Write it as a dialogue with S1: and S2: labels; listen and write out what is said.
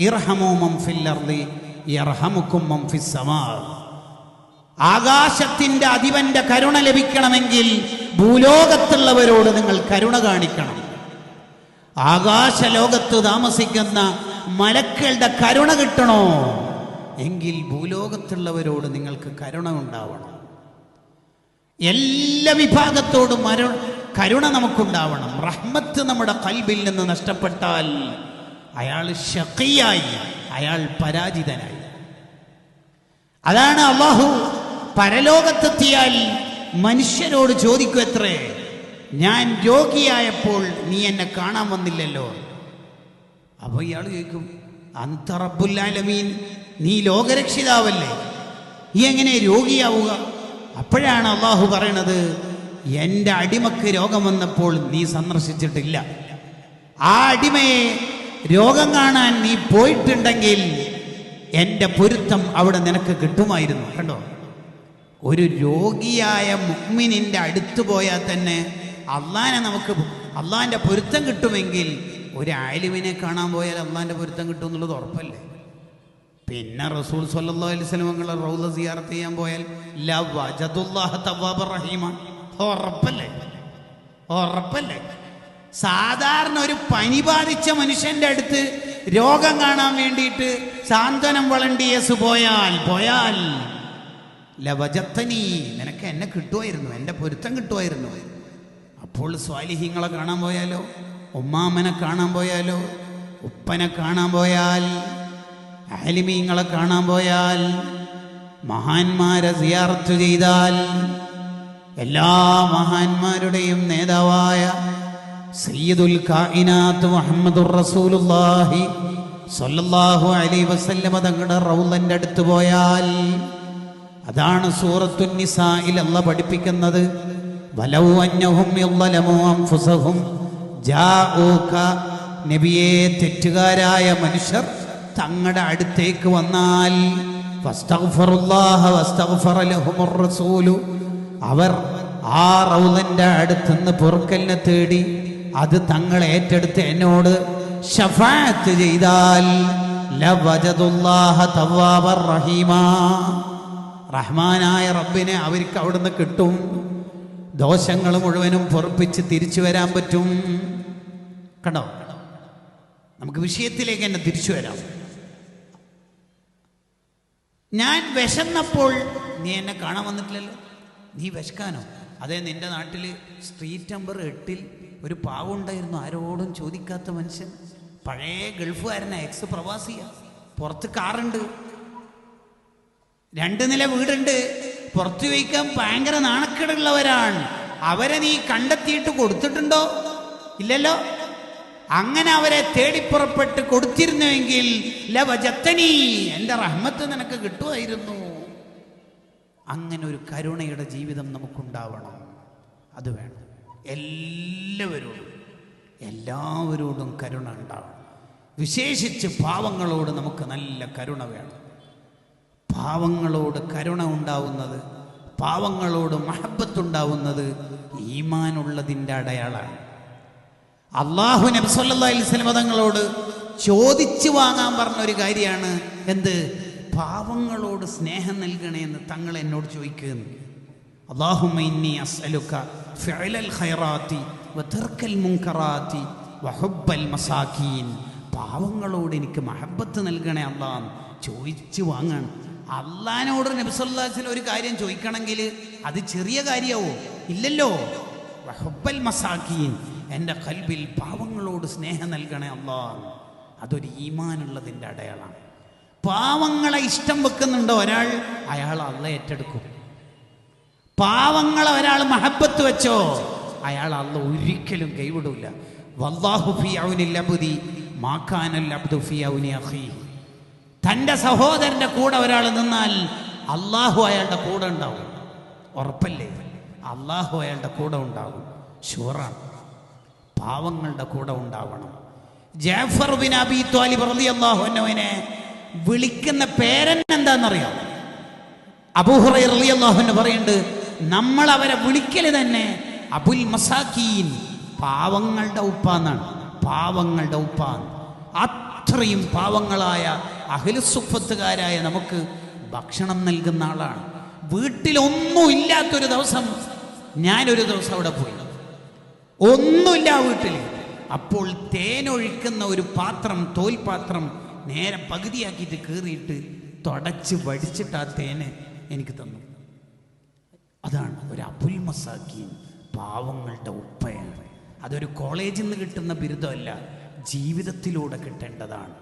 S1: ഇർഹമൂ മൻ ഫിൽ അർളി യർഹമുക്കും മൻ Fizz സമാ. ആകാശത്തിന്റെ അധിപന്റെ കരുണ ലഭിക്കണമെങ്കിൽ ഭൂലോകത്തുള്ളവരോട് നിങ്ങൾ കരുണ കാണിക്കണം. ആകാശലോകത്ത് താമസിക്കുന്ന മലക്കളുടെ കരുണ കിട്ടണോ എങ്കിൽ ഭൂലോകത്തുള്ളവരോട് നിങ്ങൾക്ക് കരുണ ഉണ്ടാവണം. എല്ലാ വിഭാഗത്തോടും കരുണ നമുക്കുണ്ടാവണം. റഹ്മത്ത് നമ്മുടെ ഖൽബിൽ നിന്ന് നഷ്ടപ്പെട്ടാൽ അയാൾ ശഖിയായി, അയാൾ പരാജിതനായി. അതാണ് അല്ലാഹു പരലോകത്തെത്തിയാൽ മനുഷ്യരോട് ചോദിക്കും, എത്രേ ഞാൻ രോഗിയായപ്പോൾ നീ എന്നെ കാണാൻ വന്നില്ലല്ലോ. അപ്പൊ ഇയാൾ ചോദിക്കും, അന്ത റബ്ബുൽ ആലമീൻ, നീ ലോകരക്ഷിതാവല്ലേ, നീ എങ്ങനെ രോഗിയാവുക? അപ്പോഴാണ് അല്ലാഹു പറയണത്, എൻ്റെ അടിമക്ക് രോഗം വന്നപ്പോൾ നീ സന്ദർശിച്ചിട്ടില്ല. ആ അടിമയെ രോഗം കാണാൻ നീ പോയിട്ടുണ്ടെങ്കിൽ എൻ്റെ പൊരുത്തം അവിടെ നിനക്ക് കിട്ടുമായിരുന്നു. കണ്ടോ, ഒരു രോഗിയായ മുഅ്മിനിന്റെ അടുത്ത് പോയാൽ തന്നെ അള്ളാഹിന്റെ പൊരുത്തം കിട്ടുമെങ്കിൽ ഒരു ആലിമിനെ കാണാൻ പോയാൽ അള്ളാഹിന്റെ പൊരുത്തം കിട്ടും എന്നുള്ളത് ഉറപ്പല്ലേ? പിന്നെ റസൂൽ സ്വല്ലല്ലാഹു അലൈഹി വസല്ലം തങ്ങളുടെ റൗള സിയാറത്ത് ചെയ്യാൻ പോയാൽ ലാ വജദുല്ലാഹ തവ്വാബർ റഹീമ, ഉറപ്പല്ലേ? ഉറപ്പല്ലേ? സാധാരണ ഒരു പനി ബാധിച്ച മനുഷ്യന്റെ അടുത്ത് രോഗം കാണാൻ വേണ്ടിയിട്ട് സാന്ത്വനം വളണ്ടിയേഴ്സ് പോയാൽ ലവജത്തനി, നിനക്ക് എന്നെ കിട്ടുമായിരുന്നു, എൻ്റെ പൊരുത്തം കിട്ടുമായിരുന്നു. അപ്പോൾ സ്വാലിഹീങ്ങളെ കാണാൻ പോയാലോ, ഉമ്മാമനെ കാണാൻ പോയാലോ, ഉപ്പനെ കാണാൻ പോയാൽ, ആലിമീങ്ങളെ കാണാൻ പോയാൽ, മഹാന്മാരെ സിയാറത്ത് ചെയ്താൽ, എല്ലാ മഹാന്മാരുടെയും നേതാവായ സയ്യിദുൽ കായിനാത്ത് മുഹമ്മദുർ റസൂലുള്ളാഹി സ്വല്ലല്ലാഹു അലൈഹി വസല്ലം തങ്ങളുടെ റൗളന്റെ അടുത്ത് പോയാൽ, അതാണ് സൂറത്തുൻ നിസായിൽ അല്ലാഹ് പഠിപ്പിക്കുന്നത്, വലൗ അന്നഹും യളമു അൻഫുസഹും ജാഊക, നബിയെ തെറ്റുകാരായ മനുഷ്യർ തങ്ങളുടെ അടുത്തേക്ക് വന്നാൽ, ഫസ്തഗ്ഫിറുല്ലാഹ വസ്തഗ്ഫറ ലഹുമുർ റസൂലു, അവർ ആ റൗളന്റെ അടുത്തുനിന്ന് പൊറുക്കലിനെ തേടി അത് തങ്ങൾ ഏറ്റെടുത്ത് എന്നോട് ശഫാഅത്ത് ചെയ്താൽ ലവജദുല്ലാഹ തവ്വാബർ റഹീമ, റഹ്മാനായ റബ്ബിനെ അവർക്ക് അവിടുന്ന് കിട്ടും. ദോഷങ്ങൾ മുഴുവനും പൊറുപ്പിച്ച് തിരിച്ചു വരാൻ പറ്റും. കണ്ടോ, നമുക്ക് വിഷയത്തിലേക്ക് തന്നെ തിരിച്ചു വരാം. ഞാൻ വിശന്നപ്പോൾ നീ എന്നെ കാണാൻ വന്നിട്ടില്ലല്ലോ. നീ വിശക്കാനോ? അതെ, നിന്റെ നാട്ടിൽ സ്ട്രീറ്റ് നമ്പർ 8 ഒരു പാവുണ്ടായിരുന്നു, ആരോടും ചോദിക്കാത്ത മനുഷ്യൻ, പഴയ ഗൾഫുകാരനാ, എക്സ് പ്രവാസിയാ, പുറത്ത് കാറുണ്ട്, 2 നില വീടുണ്ട്, പുറത്തു വയ്ക്കാൻ ഭയങ്കര നാണക്കേടുള്ളവരാണ്. അവരെ നീ കണ്ടെത്തിയിട്ട് കൊടുത്തിട്ടുണ്ടോ? ഇല്ലല്ലോ. അങ്ങനെ അവരെ തേടിപ്പുറപ്പെട്ട് കൊടുത്തിരുന്നുവെങ്കിൽ ലവജത്തനി, എൻ്റെ റഹ്മത്ത് നിനക്ക് കിട്ടുമായിരുന്നു. അങ്ങനെ ഒരു കരുണയുടെ ജീവിതം നമുക്കുണ്ടാവണം. അത് വേണം. എല്ലാവരോടും കരുണ ഉണ്ടാവണം. വിശേഷിച്ച് പാവങ്ങളോട് നമുക്ക് നല്ല കരുണ വേണം. പാവങ്ങളോട് കരുണ ഉണ്ടാവുന്നത്, പാവങ്ങളോട് മഹബത്തുണ്ടാവുന്നത് ഈമാനുള്ളതിൻ്റെ അടയാളാണ്. അല്ലാഹു നബി സല്ലല്ലാഹു അലൈഹി വസല്ലം തങ്ങളോട് ചോദിച്ചു വാങ്ങാൻ പറഞ്ഞൊരു കാര്യമാണ് എന്ത്? പാവങ്ങളോട് സ്നേഹം നൽകണേ എന്ന് തങ്ങൾ എന്നോട് ചോദിക്കുന്നു. അല്ലാഹുമ്മ ഇന്നി അസ്അലുക ഫിഅലൽ ഖൈറാത്തി വതർക്കൽ മുൻകറാത്തി വഹുബ്ബൽ മസാകീൻ. പാവങ്ങളോട് എനിക്ക് മഹബത്ത് നൽകണേ അല്ലാഹ് ചോദിച്ചു വാങ്ങാണ്. അള്ളാഹിനോട് നബി സല്ലല്ലാഹു അലൈഹി വസല്ലം ഒരു കാര്യം ചോദിക്കണമെങ്കിൽ അത് ചെറിയ കാര്യമാവോ? ഇല്ലല്ലോ. വഹുബ്ബൽ മസാകീൻ, എൻ്റെ ഖൽബിൽ പാവങ്ങളോട് സ്നേഹം നൽകണേ അല്ലാഹ്, അതൊരു ഈമാനുള്ളതിൻ്റെ അടയാളമാണ്. പാവങ്ങളെ ഇഷ്ടം വെക്കുന്നുണ്ടോ ഒരാൾ, അയാൾ അള്ളാഹ് ഏറ്റെടുക്കും. പാവങ്ങളെ ഒരാൾ മഹബത്ത് വെച്ചോ, അയാൾ അള്ളാഹ് ഒരിക്കലും കൈവിടൂല. വല്ലാഹു ഫീ ഔനിൽ അബ്ദി മാ കാനൽ അബ്ദു ഫീ ഔനി അഖീഹി. തൻ്റെ സഹോദരൻ്റെ കൂടെ ഒരാൾ നിന്നാൽ അള്ളാഹു അയാളുടെ കൂടെ ഉണ്ടാവും. ഉറപ്പല്ലേ? അള്ളാഹു അയാളുടെ കൂടെ ഉണ്ടാവും, ഷുവറാണ്. പാവങ്ങളുടെ കൂടെ ഉണ്ടാവണം. ജഅഫർ ബിൻ അബീ ത്വാലിബ് റളിയല്ലാഹു അൻഹുവിനെ വിളിക്കുന്ന പേരൻ എന്താണെന്നറിയാം? അബൂ ഹുറൈറ റളിയല്ലാഹു അൻഹു പറയുന്നുണ്ട്, നമ്മൾ അവരെ വിളിക്കല് തന്നെ അബുൽ മസാക്കീൻ, പാവങ്ങളുടെ ഉപ്പ എന്നാണ്. പാവങ്ങളുടെ ഉപ്പ. അത്രയും പാവങ്ങളായ അഹ്ലുസുഫത്തുകാരായ നമുക്ക് ഭക്ഷണം നൽകുന്ന ആളാണ്. വീട്ടിലൊന്നും ഇല്ലാത്തൊരു ദിവസം ഞാനൊരു ദിവസം അവിടെ പോയി, ഒന്നുമില്ല വീട്ടിൽ. അപ്പോൾ തേനൊഴിക്കുന്ന ഒരു പാത്രം, തോൽപാത്രം നേരെ പകുതിയാക്കിയിട്ട് കീറിയിട്ട് തുടച്ച് വടിച്ചിട്ട് ആ തേന് എനിക്ക് തന്നു. അതാണ് ഒരു അബുൽ മസാക്കീൻ, പാവങ്ങളുടെ ഉപ്പയാണ്. അതൊരു കോളേജിൽ നിന്ന് കിട്ടുന്ന ബിരുദമല്ല, ജീവിതത്തിലൂടെ കിട്ടേണ്ടതാണ്.